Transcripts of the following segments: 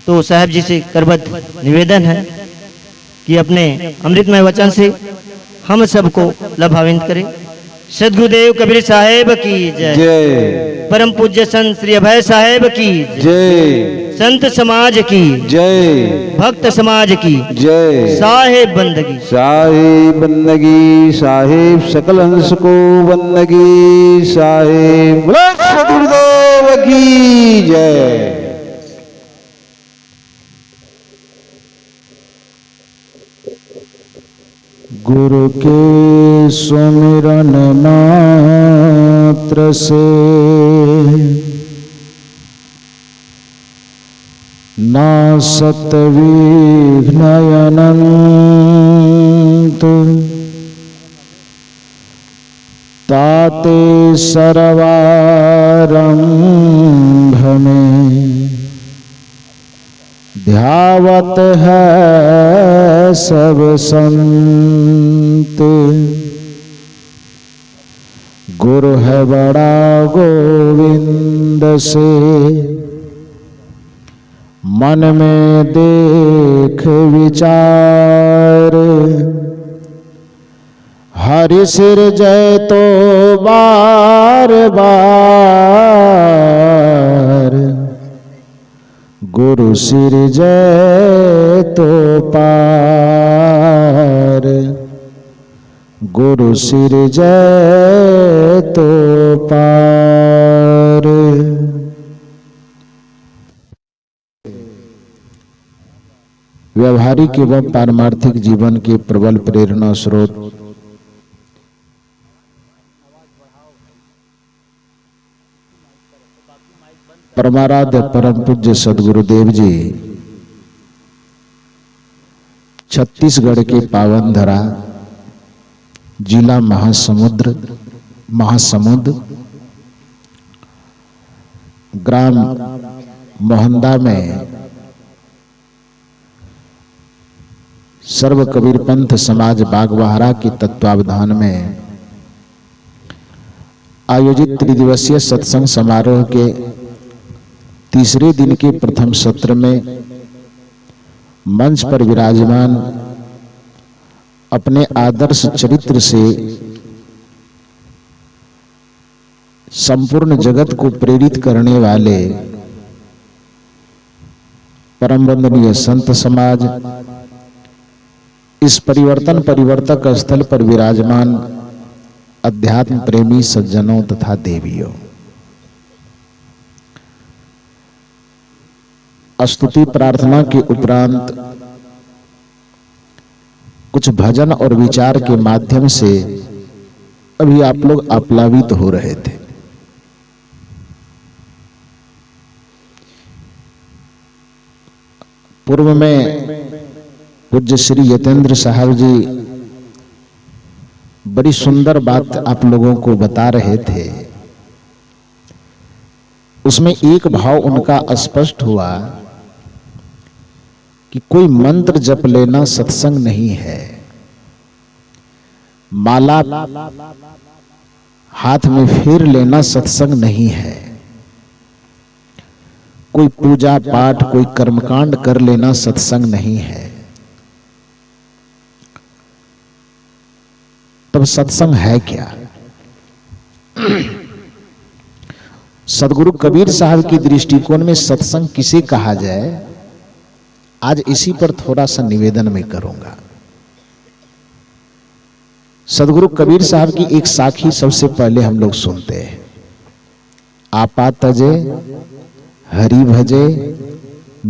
तो साहब जी से करबद्ध निवेदन है कि अपने अमृतमय वचन से हम सबको लाभान्वित करें। सदगुरुदेव कबीर साहेब की जय। परम पूज्य संत श्री अभय साहेब की जय। संत समाज की जय। भक्त समाज की जय। साहेब बंदगी, साहेब बंदगी, साहेब सकल हंस को बंदगी, साहेब सदगुरुदेव की जय। गुरु के सुमिरन मात्र से नासत विघ्न अनंत, ताते सर्वारंभ में ध्यावत है सब संत। गुरु है बड़ा गोविंद से मन में देख विचार, हरि सिर जय तो बार बार, गुरु सिर जय तो पार, गुरु सिर जय तो पार। व्यवहारिक एवं पारमार्थिक जीवन के प्रबल प्रेरणा स्रोत परमाराध्य परम पूज्य सदगुरुदेव जी छत्तीसगढ़ के पावन धरा जिला महासमुंद ग्राम मोहंदा में सर्व कबीर पंथ समाज बागबाहरा के तत्वावधान में आयोजित त्रिदिवसीय सत्संग समारोह के तीसरे दिन के प्रथम सत्र में मंच पर विराजमान अपने आदर्श चरित्र से संपूर्ण जगत को प्रेरित करने वाले परम वंदनीय संत समाज, इस परिवर्तक स्थल पर विराजमान अध्यात्म प्रेमी सज्जनों तथा देवियों, स्तुति प्रार्थना के उपरांत कुछ भजन और विचार के माध्यम से अभी आप लोग आप्लावित हो रहे थे। पूर्व में पूज्य श्री यतेंद्र साहब जी बड़ी सुंदर बात आप लोगों को बता रहे थे। उसमें एक भाव उनका स्पष्ट हुआ कि कोई मंत्र जप लेना सत्संग नहीं है, माला हाथ में फेर लेना सत्संग नहीं है, कोई पूजा पाठ कोई कर्मकांड कर लेना सत्संग नहीं है। तब सत्संग है क्या? सदगुरु कबीर साहब की दृष्टिकोण में सत्संग किसे कहा जाए, आज इसी पर थोड़ा सा निवेदन मैं करूंगा। सदगुरु कबीर साहब की एक साखी सबसे पहले हम लोग सुनते हैं। आपा तजे हरि भजे,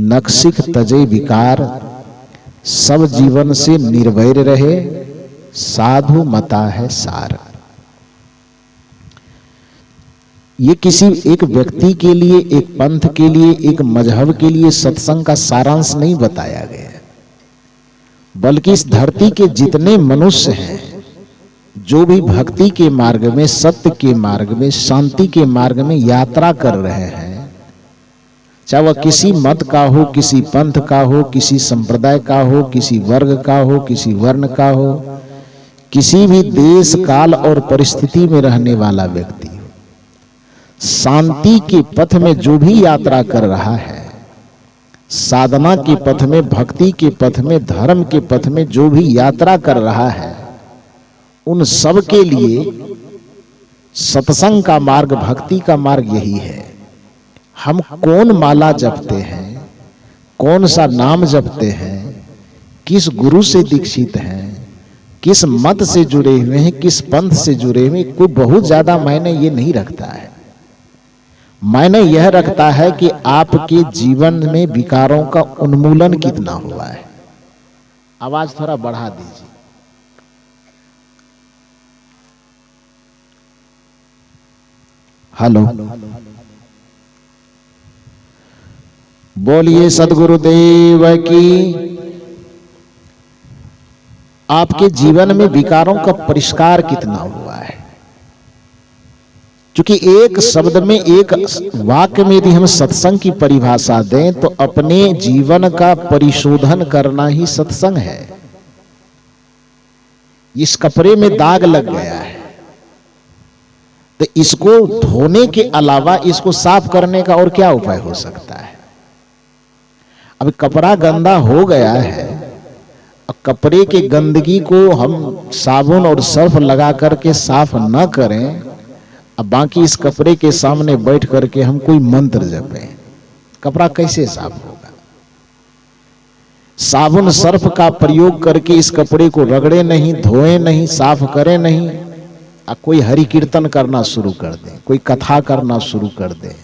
नक्सिक तजे विकार, सब जीवन से निर्वैर रहे, साधु मता है सार। ये किसी एक व्यक्ति के लिए, एक पंथ के लिए, एक मजहब के लिए सत्संग का सारांश नहीं बताया गया, बल्कि इस धरती के जितने मनुष्य हैं जो भी भक्ति के मार्ग में, सत्य के मार्ग में, शांति के मार्ग में यात्रा कर रहे हैं, चाहे वह किसी मत का हो, किसी पंथ का हो, किसी संप्रदाय का हो, किसी वर्ग का हो, किसी वर्ण का हो, किसी भी देश काल और परिस्थिति में रहने वाला व्यक्ति, शांति के पथ में जो भी यात्रा कर रहा है, साधना के पथ में, भक्ति के पथ में, धर्म के पथ में जो भी यात्रा कर रहा है, उन सब के लिए सत्संग का मार्ग, भक्ति का मार्ग यही है। हम कौन माला जपते हैं, कौन सा नाम जपते हैं, किस गुरु से दीक्षित हैं, किस मत से जुड़े हुए हैं, किस पंथ से जुड़े हुए हैं, कोई बहुत ज्यादा मायने ये नहीं रखता है। मायने यह रखता है कि आपके जीवन में विकारों का उन्मूलन कितना हुआ है। आवाज थोड़ा बढ़ा दीजिए। हेलो, बोलिए सद्गुरुदेव की। आपके जीवन में विकारों का परिष्कार कितना हुआ है? क्योंकि एक शब्द में, एक वाक्य में यदि हम सत्संग की परिभाषा दें तो अपने जीवन का परिशोधन करना ही सत्संग है। इस कपड़े में दाग लग गया है तो इसको धोने के अलावा इसको साफ करने का और क्या उपाय हो सकता है? अब कपड़ा गंदा हो गया है, कपड़े के गंदगी को हम साबुन और सर्फ लगा करके साफ न करें, अब बाकी इस कपड़े के सामने बैठ करके हम कोई मंत्र जपें, कपड़ा कैसे साफ होगा? साबुन सर्फ का प्रयोग करके इस कपड़े को रगड़े नहीं, धोए नहीं, साफ करें नहीं, कोई हरि कीर्तन करना शुरू कर दे, कोई कथा करना शुरू कर दे,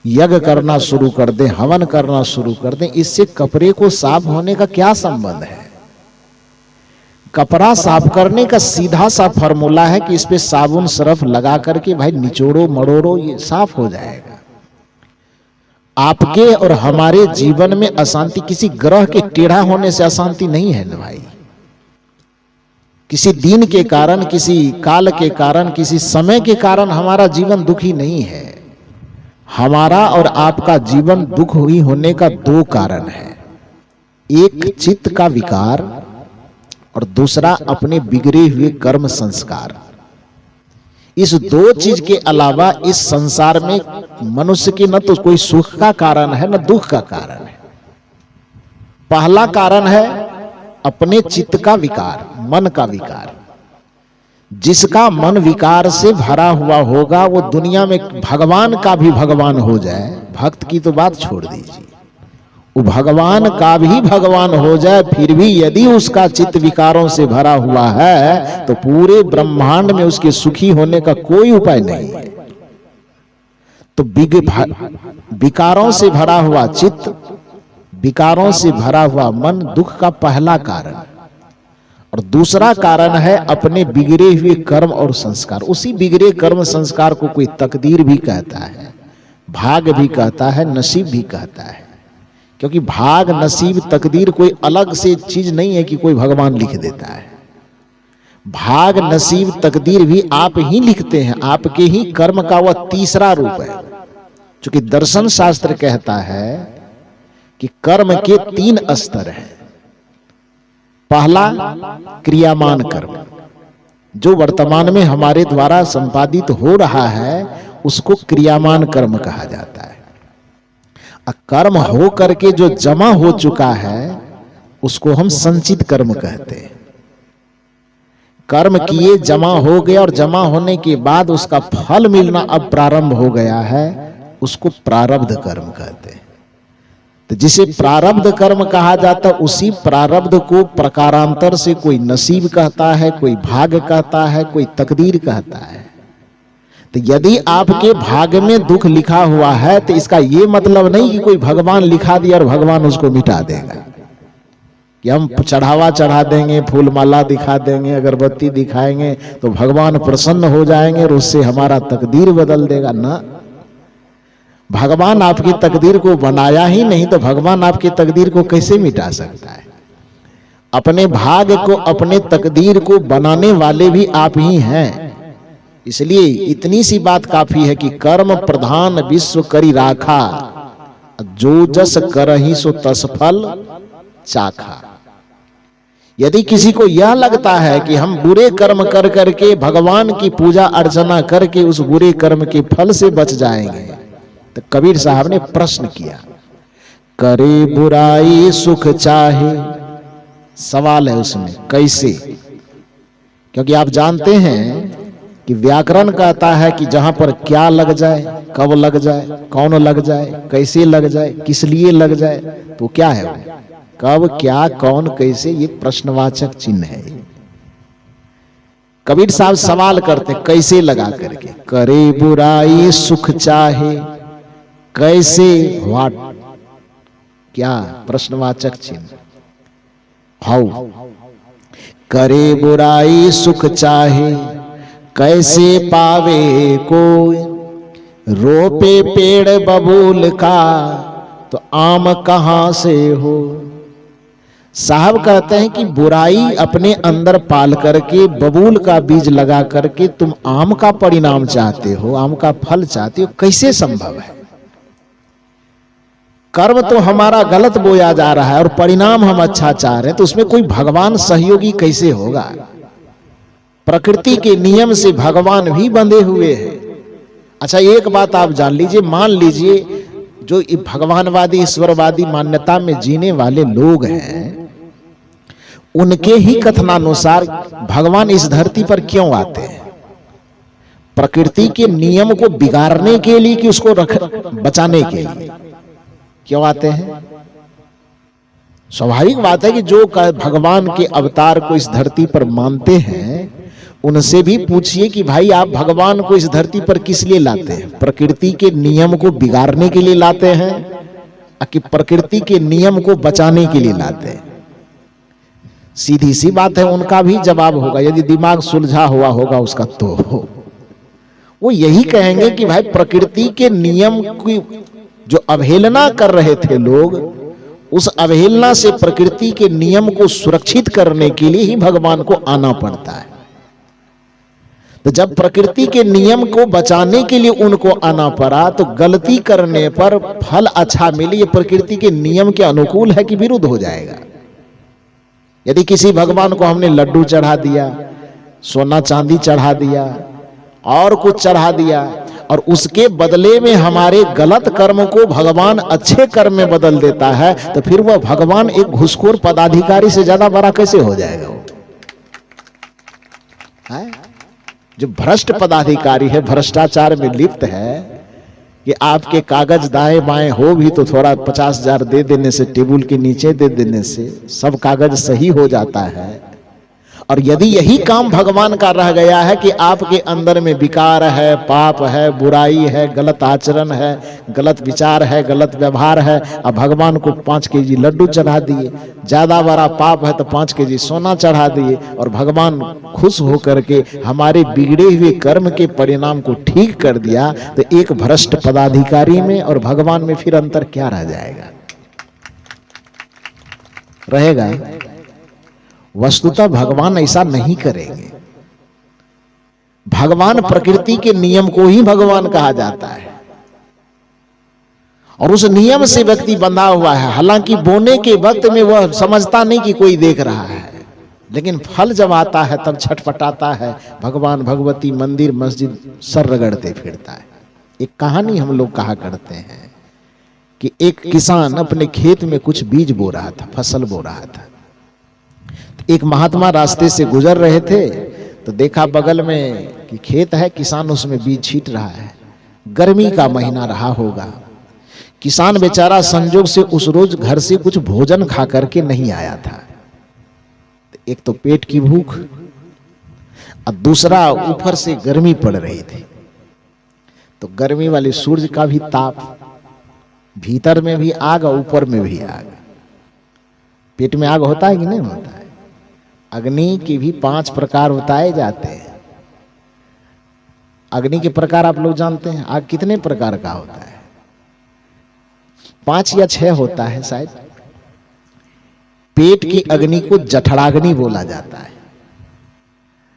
यज्ञ करना शुरू कर दे, हवन करना शुरू कर दे, इससे कपड़े को साफ होने का क्या संबंध है? कपड़ा साफ करने का सीधा सा फॉर्मूला है कि इस पे साबुन सर्फ लगा करके भाई निचोड़ो मड़ोड़ो, ये साफ हो जाएगा। आपके और हमारे जीवन में अशांति किसी ग्रह के टेढ़ा होने से अशांति नहीं है ना भाई। किसी दिन के कारण, किसी काल के कारण, किसी समय के कारण हमारा जीवन दुखी नहीं है। हमारा और आपका जीवन दुख हुई होने का दो कारण है, एक चित्त का विकार और दूसरा अपने बिगड़े हुए कर्म संस्कार। इस दो चीज के अलावा इस संसार में मनुष्य के न तो कोई सुख का कारण है न दुख का कारण है। पहला कारण है अपने चित्त का विकार, मन का विकार। जिसका मन विकार से भरा हुआ होगा वो दुनिया में भगवान का भी भगवान हो जाए, भक्त की तो बात छोड़ दीजिए, वो भगवान का भी भगवान हो जाए, फिर भी यदि उसका चित्त विकारों से भरा हुआ है तो पूरे ब्रह्मांड में उसके सुखी होने का कोई उपाय नहीं है। तो विकारों से भरा हुआ चित्त, विकारों से भरा हुआ मन दुख का पहला कारण, और दूसरा कारण है अपने बिगड़े हुए कर्म और संस्कार। उसी बिगड़े कर्म संस्कार को कोई तकदीर भी कहता है, भाग भी कहता है, नसीब भी कहता है। क्योंकि भाग, नसीब, तकदीर कोई अलग से चीज नहीं है कि कोई भगवान लिख देता है। भाग, नसीब, तकदीर भी आप ही लिखते हैं, आपके ही कर्म का वह तीसरा रूप है। क्योंकि दर्शन शास्त्र कहता है कि कर्म के 3 स्तर हैं। पहला क्रियामान कर्म, जो वर्तमान में हमारे द्वारा संपादित हो रहा है उसको क्रियामान कर्म कहा जाता है। कर्म हो करके जो जमा हो चुका है उसको हम संचित कर्म कहते हैं। कर्म किए, जमा हो गया, और जमा होने के बाद उसका फल मिलना अब प्रारंभ हो गया है, उसको प्रारब्ध कर्म कहते हैं। तो जिसे प्रारब्ध कर्म कहा जाता है, उसी प्रारब्ध को प्रकारांतर से कोई नसीब कहता है, कोई भाग कहता है, कोई तकदीर कहता है। तो यदि आपके भाग में दुख लिखा हुआ है तो इसका यह मतलब नहीं कि कोई भगवान लिखा दिया और भगवान उसको मिटा देगा, कि हम चढ़ावा चढ़ा देंगे, फूल माला दिखा देंगे, अगरबत्ती दिखाएंगे तो भगवान प्रसन्न हो जाएंगे और उससे हमारा तकदीर बदल देगा। ना, भगवान आपकी तकदीर को बनाया ही नहीं तो भगवान आपकी तकदीर को कैसे मिटा सकता है? अपने भाग को, अपने तकदीर को बनाने वाले भी आप ही हैं। इसलिए इतनी सी बात काफी है कि कर्म प्रधान विश्व करी राखा, जो जस करहि सो तस फल चाखा। यदि किसी को यह लगता है कि हम बुरे कर्म कर करके भगवान की पूजा अर्चना करके उस बुरे कर्म के फल से बच जाएंगे, तो कबीर साहब ने प्रश्न किया, करे बुराई सुख चाहे। सवाल है उसमें कैसे, क्योंकि आप जानते हैं कि व्याकरण कहता है कि जहां पर क्या लग जाए, कब लग जाए, कौन लग जाए, कैसे लग जाए, किस लिए लग जाए, तो क्या है वो? कब, क्या, कौन, कैसे, ये प्रश्नवाचक चिन्ह है। कबीर साहब सवाल करते कैसे लगा करके, करे बुराई सुख चाहे, कैसे, व्हाट, क्या, प्रश्नवाचक चिन्ह, हाउ। करे बुराई सुख चाहे, कैसे पावे कोई, रोपे पेड़ बबूल का तो आम कहां से हो। साहब कहते हैं कि बुराई अपने अंदर पाल करके बबूल का बीज लगा करके तुम आम का परिणाम चाहते हो, आम का फल चाहते हो, कैसे संभव है? कर्म तो हमारा गलत बोया जा रहा है और परिणाम हम अच्छा चाह रहे हैं, तो उसमें कोई भगवान सहयोगी कैसे होगा? प्रकृति के नियम से भगवान भी बंधे हुए हैं। अच्छा एक बात आप जान लीजिए, मान लीजिए जो भगवानवादी ईश्वरवादी मान्यता में जीने वाले लोग हैं, उनके ही कथनानुसार भगवान इस धरती पर क्यों आते हैं? प्रकृति के नियम को बिगाड़ने के लिए कि उसको बचाने के लिए क्यों आते हैं? स्वाभाविक बात है कि जो भगवान के अवतार को इस धरती पर मानते हैं, उनसे भी पूछिए कि भाई आप भगवान को इस धरती पर किस लिए लाते हैं? प्रकृति के नियम को बिगाड़ने के लिए लाते हैं कि प्रकृति के नियम को बचाने के लिए लाते हैं? सीधी सी बात है, उनका भी जवाब होगा, यदि दिमाग सुलझा हुआ होगा उसका, तो वो यही कहेंगे कि भाई प्रकृति के नियम की जो अवहेलना कर रहे थे लोग, उस अवहेलना से प्रकृति के नियम को सुरक्षित करने के लिए ही भगवान को आना पड़ता है। तो जब प्रकृति के नियम को बचाने के लिए उनको आना पड़ा, तो गलती करने पर फल अच्छा मिले, ये प्रकृति के नियम के अनुकूल है कि विरुद्ध हो जाएगा? यदि किसी भगवान को हमने लड्डू चढ़ा दिया, सोना चांदी चढ़ा दिया और कुछ चढ़ा दिया, और उसके बदले में हमारे गलत कर्म को भगवान अच्छे कर्म में बदल देता है, तो फिर वह भगवान एक घुसखोर पदाधिकारी से ज्यादा बड़ा कैसे हो जाएगा? वो है जो भ्रष्ट पदाधिकारी है, भ्रष्टाचार में लिप्त है, कि आपके कागज दाएं बाएं हो भी तो थोड़ा 50,000 दे देने से, टेबल के नीचे दे देने से सब कागज सही हो जाता है। और यदि यही काम भगवान का रह गया है कि आपके अंदर में विकार है, पाप है, बुराई है, गलत आचरण है, गलत विचार है, गलत व्यवहार है, अब भगवान को 5 केजी लड्डू चढ़ा दिए, ज्यादा बड़ा पाप है तो 5 केजी सोना चढ़ा दिए, और भगवान खुश होकर के हमारे बिगड़े हुए कर्म के परिणाम को ठीक कर दिया, तो एक भ्रष्ट पदाधिकारी में और भगवान में फिर अंतर क्या रह जाएगा? रहेगा? वस्तुतः भगवान ऐसा नहीं करेंगे। भगवान प्रकृति के नियम को ही भगवान कहा जाता है, और उस नियम से व्यक्ति बंधा हुआ है। हालांकि बोने के वक्त में वह समझता नहीं कि कोई देख रहा है, लेकिन फल जब आता है तब छटपटाता है, भगवान भगवती मंदिर मस्जिद सर रगड़ते फिरता है। एक कहानी हम लोग कहा करते हैं कि एक किसान अपने खेत में कुछ बीज बो रहा था, फसल बो रहा था। एक महात्मा रास्ते से गुजर रहे थे, तो देखा बगल में कि खेत है, किसान उसमें बीज छींट रहा है। गर्मी का महीना रहा होगा, किसान बेचारा संजोग से उस रोज घर से कुछ भोजन खा करके नहीं आया था। एक तो पेट की भूख और दूसरा ऊपर से गर्मी पड़ रही थी, तो गर्मी वाले सूर्य का भी ताप, भीतर में भी आग और ऊपर में भी आग। पेट में आग होता है कि नहीं होता है? अग्नि के भी 5 प्रकार बताए जाते हैं। अग्नि के प्रकार आप लोग जानते हैं? आग कितने प्रकार का होता है? 5 या 6 होता है शायद। पेट की अग्नि को जठराग्नि बोला जाता है,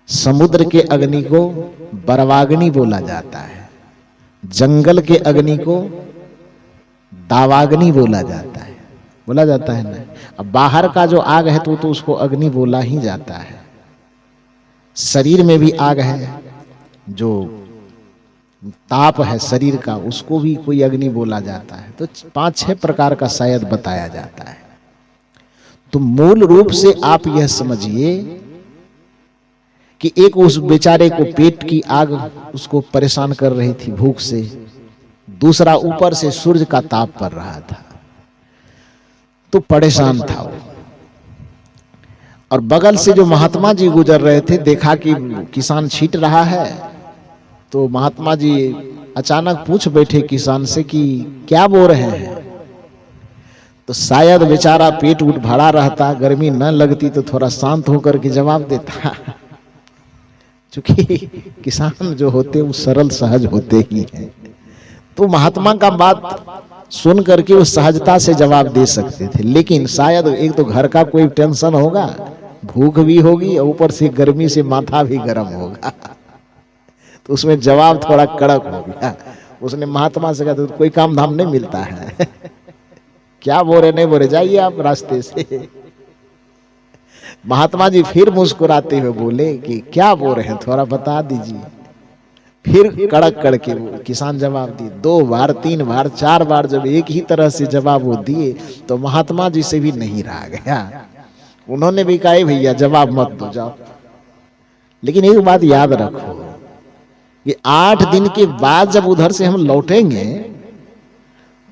समुद्र के अग्नि को बरवाग्नि बोला जाता है, जंगल के अग्नि को दावाग्नि बोला जाता है। बोला जाता है ना। अब बाहर का जो आग है तो उसको अग्नि बोला ही जाता है। शरीर में भी आग है, जो ताप है शरीर का, उसको भी कोई अग्नि बोला जाता है। तो 5-6 प्रकार का शायद बताया जाता है। तो मूल रूप से आप यह समझिए कि एक उस बेचारे को पेट की आग उसको परेशान कर रही थी भूख से, दूसरा ऊपर से सूर्य का ताप पड़ रहा था, तो परेशान था वो। और बगल से जो महात्मा जी गुजर रहे थे, देखा कि किसान छींट रहा है, तो महात्मा जी अचानक पूछ बैठे किसान से कि क्या बो रहे हैं। तो शायद बेचारा पेट उठ भरा रहता, गर्मी न लगती तो थोड़ा शांत होकर के जवाब देता। क्योंकि किसान जो होते वो सरल सहज होते ही हैं, तो महात्मा का बात सुन करके वो सहजता से जवाब दे सकते थे। लेकिन शायद एक तो घर का कोई टेंशन होगा, भूख भी होगी और ऊपर से गर्मी से माथा भी गर्म होगा, तो उसमें जवाब थोड़ा कड़क हो गया। उसने महात्मा से कहा तो कोई काम धाम नहीं मिलता है, क्या बोले नहीं बोले, जाइए आप रास्ते से। महात्मा जी फिर मुस्कुराते हुए बोले कि क्या बोल रहे हैं, थोड़ा बता दीजिए। फिर कड़क करके वो किसान जवाब दिए। 2 बार 3 बार 4 बार जब एक ही तरह से जवाब वो दिए तो महात्मा जी से भी नहीं रहा गया। उन्होंने भी कहा भैया जवाब मत दो, जाओ। लेकिन एक बात याद रखो कि 8 दिन के बाद जब उधर से हम लौटेंगे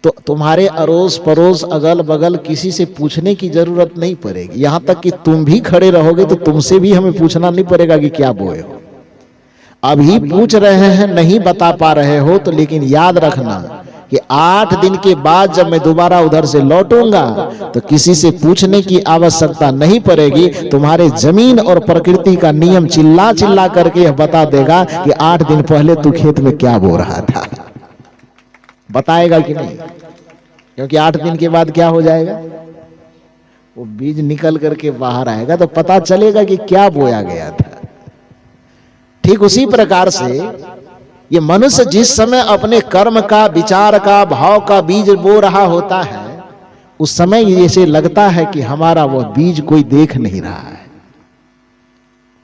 तो तुम्हारे अड़ोस पड़ोस अगल बगल किसी से पूछने की जरूरत नहीं पड़ेगी। यहां तक कि तुम भी खड़े रहोगे तो तुमसे भी हमें पूछना नहीं पड़ेगा कि क्या बोए हो। अभी पूछ रहे हैं, नहीं बता पा रहे हो तो, लेकिन याद रखना कि 8 दिन के बाद जब मैं दोबारा उधर से लौटूंगा तो किसी से पूछने की आवश्यकता नहीं पड़ेगी। तुम्हारे जमीन और प्रकृति का नियम चिल्ला चिल्ला करके यह बता देगा कि 8 दिन पहले तू खेत में क्या बो रहा था। बताएगा कि नहीं? क्योंकि 8 दिन के बाद क्या हो जाएगा, वो बीज निकल करके बाहर आएगा तो पता चलेगा कि क्या बोया गया था। ठीक उसी प्रकार से ये मनुष्य जिस समय अपने कर्म का, विचार का, भाव का बीज बो रहा होता है, उस समय जैसे लगता है कि हमारा वह बीज कोई देख नहीं रहा है।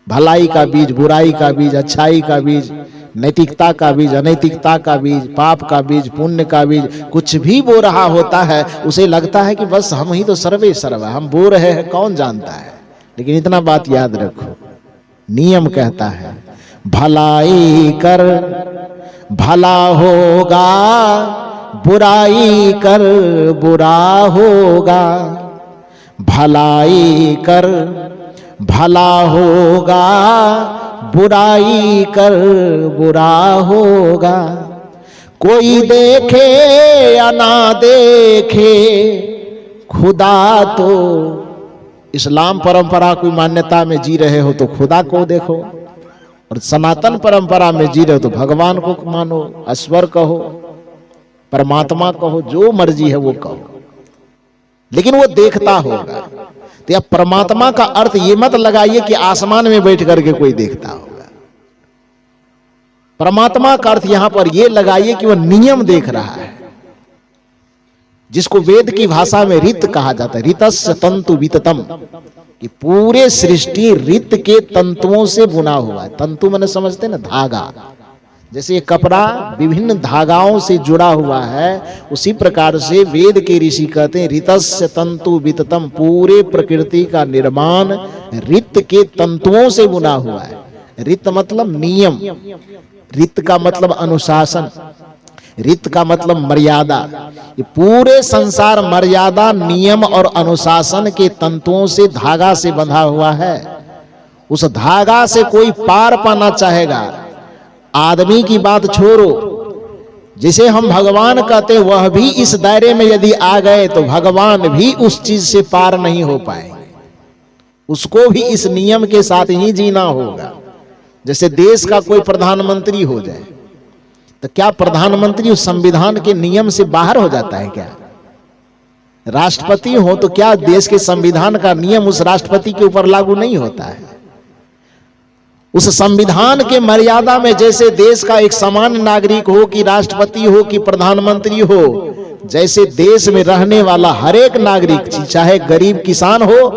भलाई का बीज, बुराई का बीज, अच्छाई का बीज, नैतिकता का बीज, अनैतिकता का बीज, पाप का बीज, पुण्य का बीज, कुछ भी बो रहा होता है, उसे लगता है कि बस हम ही तो सर्वे सर्व, हम बो रहे हैं, कौन जानता है। लेकिन इतना बात याद रखो, नियम कहता है भलाई कर भला होगा, बुराई कर बुरा होगा। भलाई कर भला होगा, बुराई कर बुरा होगा। कोई देखे या ना देखे, खुदा तो, इस्लाम परंपरा की मान्यता में जी रहे हो तो खुदा को देखो, और सनातन परंपरा में जी रहे हो तो भगवान को मानो, ईश्वर कहो, परमात्मा कहो, जो मर्जी है वो कहो, लेकिन वो देखता होगा। तो यह परमात्मा का अर्थ ये मत लगाइए कि आसमान में बैठ करके कोई देखता होगा। परमात्मा का अर्थ यहां पर यह लगाइए कि वह नियम देख रहा है, जिसको वेद की भाषा में रित कहा जाता है। ऋतस्य तंतु विततम, कि पूरे सृष्टि रित के तंतुओं से बुना हुआ है। तंतु मैंने समझते ना, धागा, जैसे ये कपड़ा विभिन्न धागाओं से जुड़ा हुआ है, उसी प्रकार से वेद के ऋषि कहते हैं ऋतस्य तंतु विततम, पूरे प्रकृति का निर्माण रित के तंतुओं से बुना हुआ है। रित मतलब नियम, रित का मतलब अनुशासन, रित का मतलब मर्यादा। ये पूरे संसार मर्यादा, नियम और अनुशासन के तंतुओं से, धागा से बंधा हुआ है। उस धागा से कोई पार पाना चाहेगा, आदमी की बात छोड़ो, जिसे हम भगवान कहते वह भी इस दायरे में यदि आ गए तो भगवान भी उस चीज से पार नहीं हो पाएंगे। उसको भी इस नियम के साथ ही जीना होगा। जैसे देश का कोई प्रधानमंत्री हो जाए तो क्या प्रधानमंत्री उस संविधान के नियम से बाहर हो जाता है क्या? राष्ट्रपति हो तो क्या देश के संविधान का नियम उस राष्ट्रपति के ऊपर लागू नहीं होता है? उस संविधान के मर्यादा में जैसे देश का एक सामान्य नागरिक हो कि राष्ट्रपति हो कि प्रधानमंत्री हो, जैसे देश में रहने वाला हर एक नागरिक, चाहे गरीब किसान हो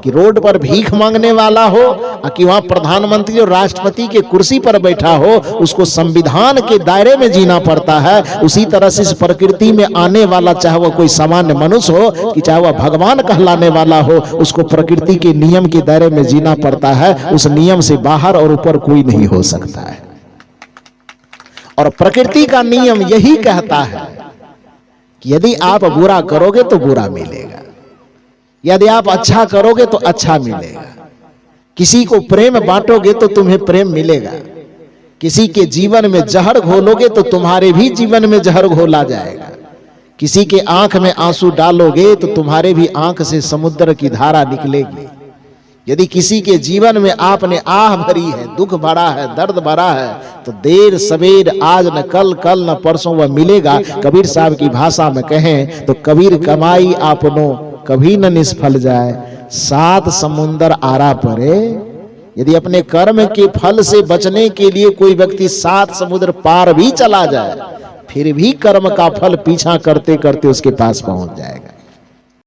कि रोड पर भीख मांगने वाला हो, कि वहां प्रधानमंत्री और राष्ट्रपति के कुर्सी पर बैठा हो, उसको संविधान के दायरे में जीना पड़ता है। उसी तरह से इस प्रकृति में आने वाला, चाहे वह कोई सामान्य मनुष्य हो कि चाहे वह भगवान कहलाने वाला हो, उसको प्रकृति के नियम के दायरे में जीना पड़ता है। उस नियम से बाहर और ऊपर कोई नहीं हो सकता है। और प्रकृति का नियम यही कहता है कि यदि आप बुरा करोगे तो बुरा मिलेगा, यदि आप अच्छा करोगे तो अच्छा मिलेगा। किसी को प्रेम बांटोगे तो तुम्हें प्रेम मिलेगा, किसी के जीवन में जहर घोलोगे तो तुम्हारे भी जीवन में जहर घोला जाएगा, किसी के आंख में आंसू डालोगे तो तुम्हारे भी आंख से समुद्र की धारा निकलेगी। यदि किसी के जीवन में आपने आह भरी है, दुख भरा है, दर्द भरा है, तो देर सवेर, आज न कल, कल न परसों वह मिलेगा। कबीर साहब की भाषा में कहें तो कबीर कमाई आपनो कभी न निष्फल जाए, 7 समुंदर आरा परे। यदि अपने कर्म के फल से बचने के लिए कोई व्यक्ति 7 समुद्र पार भी चला जाए, फिर भी कर्म का फल पीछा करते करते उसके पास पहुंच जाएगा।